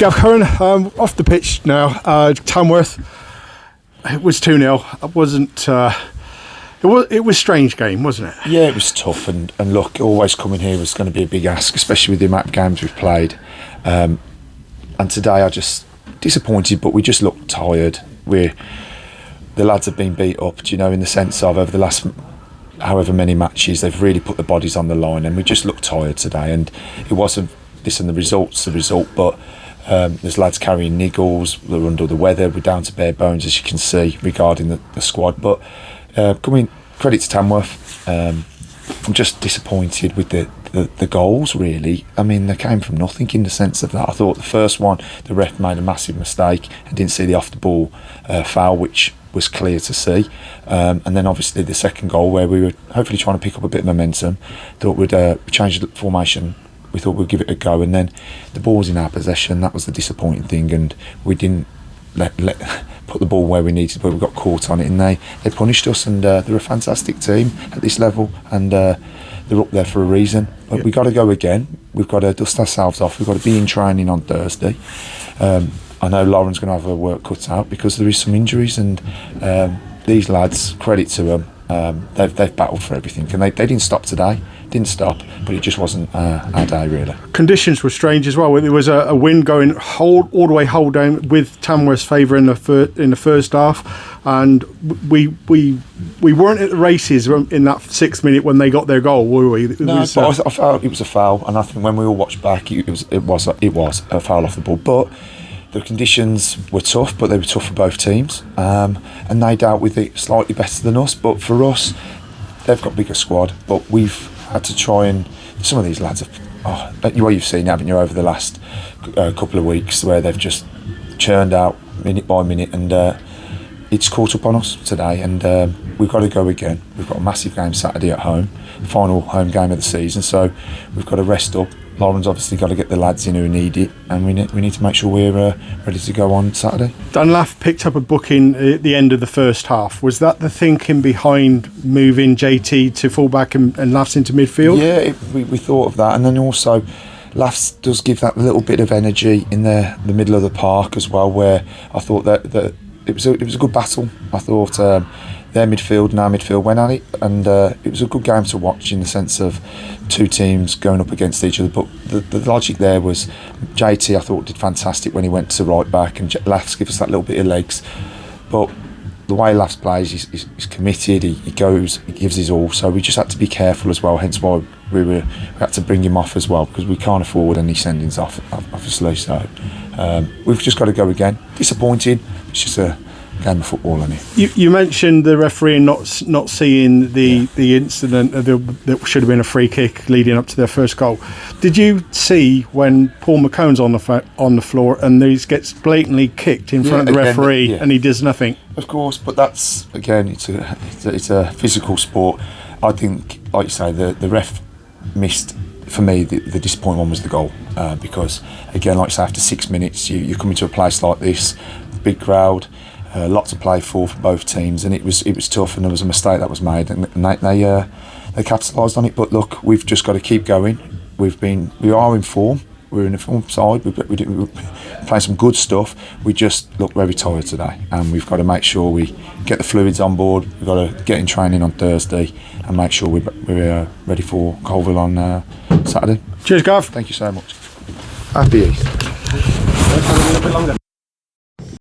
Gav Hurren, off the pitch now. Tamworth, it was 2-0. It wasn't. It was a strange game, wasn't it? Yeah, it was tough, and look, always coming here was going to be a big ask, especially with the amount of games we've played. And today, I just disappointed, but we just looked tired. The lads have been beat up, in the sense of over the last however many matches, they've really put the bodies on the line, and we just looked tired today. And it wasn't this, and the result, but there's lads carrying niggles, they're under the weather, we're down to bare bones, as you can see, regarding the squad. But credit to Tamworth. I'm just disappointed with the goals, really. I mean, they came from nothing in the sense of that. I thought the first one, the ref made a massive mistake and didn't see the off the ball foul, which was clear to see. And then obviously the second goal, where we were hopefully trying to pick up a bit of momentum, thought we'd change the formation. We thought we'd give it a go, and then the ball was in our possession. That was the disappointing thing, and we didn't let put the ball where we needed, but we got caught on it, and they punished us. And they're a fantastic team at this level, and they're up there for a reason. But we've got to go again. We've got to dust ourselves off. We've got to be in training on Thursday. I know Lauren's going to have her work cut out because there is some injuries, and these lads, credit to them, they've battled for everything, and they didn't stop today. Didn't stop, but it just wasn't our day, really. Conditions were strange as well. There was a wind going all the way down with Tamworth's favour in the first half, and we weren't at the races in that 6th minute when they got their goal, were we? I felt it was a foul, and I think when we all watched back, it was a foul off the ball. But the conditions were tough, but they were tough for both teams, and they dealt with it slightly better than us. But for us, they've got a bigger squad, but we've had to try, and some of these lads have, you've seen, haven't you, over the last couple of weeks, where they've just churned out minute by minute, and it's caught up on us today, and we've got to go again. We've got a massive game Saturday at home, final home game of the season, so we've got to rest up. Lauren's obviously got to get the lads in who need it, and we need to make sure we're ready to go on Saturday. Dunlaf picked up a booking at the end of the first half. Was that the thinking behind moving JT to fullback and Lafs into midfield? Yeah, we thought of that, and then also Lafs does give that little bit of energy in the middle of the park as well, where I thought that it was a good battle. I thought their midfield and our midfield went at it, and it was a good game to watch in the sense of two teams going up against each other. But the logic there was JT, I thought, did fantastic when he went to right back, and Lafs gives us that little bit of legs. But the way Lafs plays, he's committed, he goes, he gives his all. So we just had to be careful as well, hence why we had to bring him off as well, because we can't afford any sendings off, obviously. So we've just got to go again. Disappointing, it's just a game of football, isn't it? You mentioned the referee not seeing the incident that should have been a free kick leading up to their first goal. Did you see when Paul McCone's on the floor and he gets blatantly kicked in front of the referee and he does nothing? Of course, but that's, again, it's a physical sport. I think, like you say, the ref missed. For me, the disappointing one was the goal, because, again, like you say, after 6 minutes, you come into a place like this, big crowd, a lot to play for both teams, and it was tough, and there was a mistake that was made, and they capitalised on it. But look, we've just got to keep going. We are in form. We're in a form side. We're playing some good stuff. We just look very tired today, and we've got to make sure we get the fluids on board. We've got to get in training on Thursday and make sure we're ready for Colville on Saturday. Cheers, Gav. Thank you so much. Happy Easter.